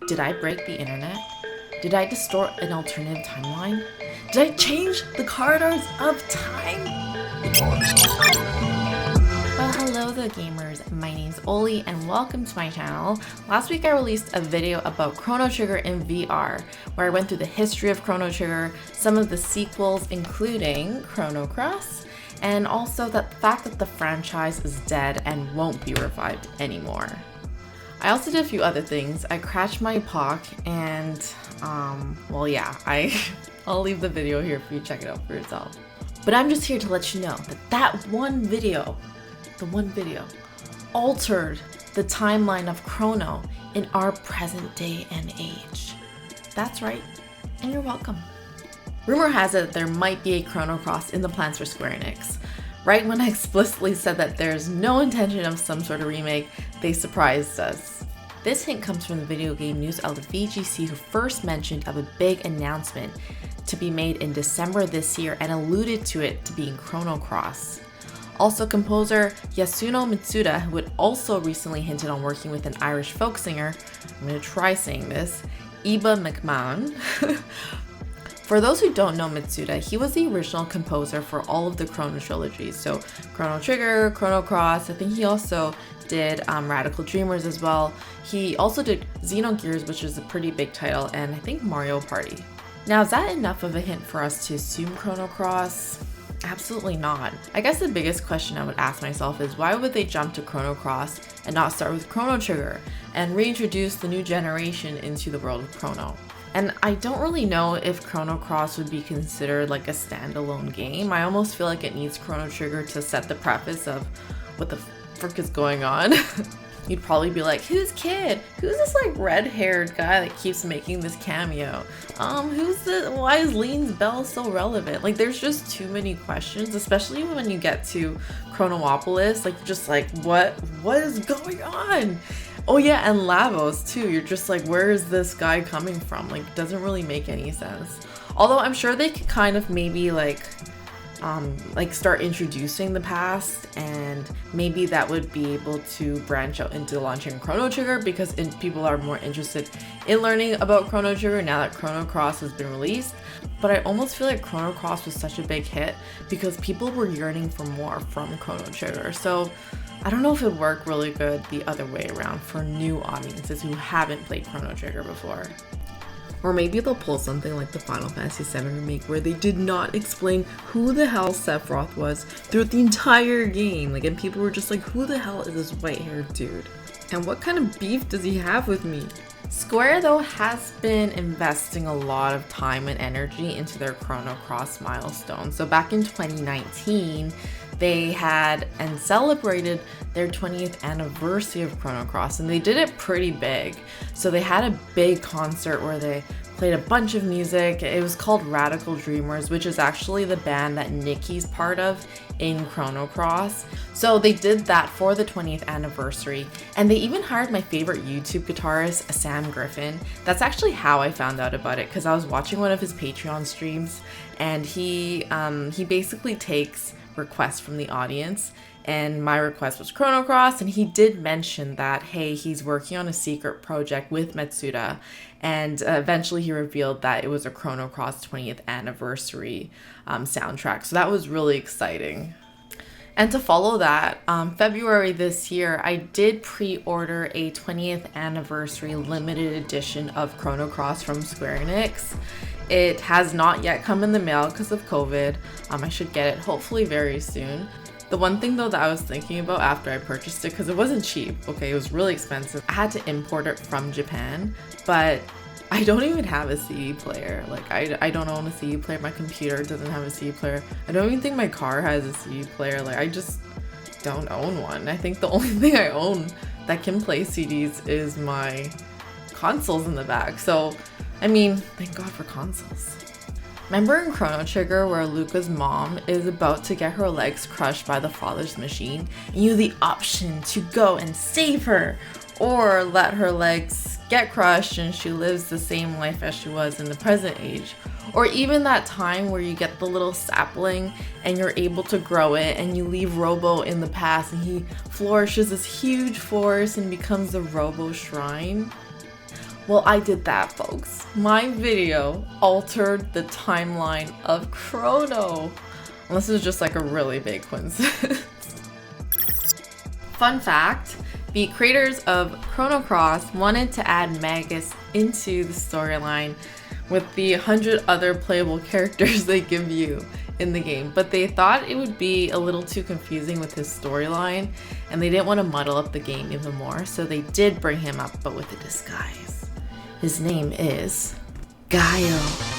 Did I break the internet? Did I distort an alternative timeline? Did I change the corridors of time? Well, hello there gamers, my name's Oli and welcome to my channel. Last week I released a video about Chrono Trigger in VR, where I went through the history of Chrono Trigger, some of the sequels including Chrono Cross, and also the fact that the franchise is dead and won't be revived anymore. I also did a few other things. I crashed my POC and I'll leave the video here for you to check it out for yourself. But I'm just here to let you know that the one video altered the timeline of Chrono in our present day and age. That's right, and you're welcome. Rumor has it that there might be a Chrono Cross in the plans for Square Enix. Right when I explicitly said that there's no intention of some sort of remake, they surprised us. This hint comes from the video game news outlet VGC, who first mentioned of a big announcement to be made in December this year and alluded to it to being Chrono Cross. Also, composer Yasuno Mitsuda, who had also recently hinted on working with an Irish folk singer, I'm going to try saying this, Iba McMahon. For those who don't know Mitsuda, he was the original composer for all of the Chrono trilogies. So Chrono Trigger, Chrono Cross, I think he also did Radical Dreamers as well. He also did Xenogears, which is a pretty big title, and I think Mario Party. Now, is that enough of a hint for us to assume Chrono Cross? Absolutely not. I guess the biggest question I would ask myself is why would they jump to Chrono Cross and not start with Chrono Trigger and reintroduce the new generation into the world of Chrono? And I don't really know if Chrono Cross would be considered like a standalone game. I almost feel like it needs Chrono Trigger to set the preface of what the frick is going on. You'd probably be like, who's Kid? Who's this like red-haired guy that keeps making this cameo? Why is Lean's bell so relevant? Like, there's just too many questions, especially when you get to Chronopolis. Like, you're just like, what is going on? Oh yeah, and Lavos too. You're just like, where is this guy coming from? Like, doesn't really make any sense. Although I'm sure they could kind of maybe like start introducing the past, and maybe that would be able to branch out into launching Chrono Trigger because people are more interested in learning about Chrono Trigger now that Chrono Cross has been released. But I almost feel like Chrono Cross was such a big hit because people were yearning for more from Chrono Trigger. So I don't know if it would work really good the other way around for new audiences who haven't played Chrono Trigger before. Or maybe they'll pull something like the Final Fantasy VII Remake, where they did not explain who the hell Sephiroth was throughout the entire game. And people were just like, who the hell is this white-haired dude? And what kind of beef does he have with me? Square, though, has been investing a lot of time and energy into their Chrono Cross milestone. So back in 2019, they had and celebrated their 20th anniversary of Chrono Cross, and they did it pretty big. So they had a big concert where they played a bunch of music. It was called Radical Dreamers, which is actually the band that Nikki's part of in Chrono Cross. So they did that for the 20th anniversary, and they even hired my favorite YouTube guitarist, Sam Griffin. That's actually how I found out about it, because I was watching one of his Patreon streams, and he basically takes requests from the audience, and my request was Chrono Cross, and he did mention that, hey, he's working on a secret project with Mitsuda, and eventually he revealed that it was a Chrono Cross 20th anniversary soundtrack. So that was really exciting. And to follow that, February this year, I did pre-order a 20th anniversary limited edition of Chrono Cross from Square Enix. It has not yet come in the mail because of COVID. I should get it hopefully very soon. The one thing though that I was thinking about after I purchased it, because it wasn't cheap, okay, it was really expensive. I had to import it from Japan, but I don't even have a CD player. Like, I don't own a CD player. My computer doesn't have a CD player. I don't even think my car has a CD player. Like, I just don't own one. I think the only thing I own that can play CDs is my consoles in the back. So, I mean, thank God for consoles. Remember in Chrono Trigger where Luca's mom is about to get her legs crushed by the father's machine, and you have the option to go and save her or let her legs get crushed and she lives the same life as she was in the present age? Or even that time where you get the little sapling and you're able to grow it, and you leave Robo in the past and he flourishes this huge forest and becomes the Robo Shrine. Well, I did that, folks. My video altered the timeline of Chrono. Unless it was just like a really big coincidence. Fun fact, the creators of Chrono Cross wanted to add Magus into the storyline with the 100 other playable characters they give you in the game, but they thought it would be a little too confusing with his storyline and they didn't want to muddle up the game even more, so they did bring him up, but with a disguise. His name is Guile.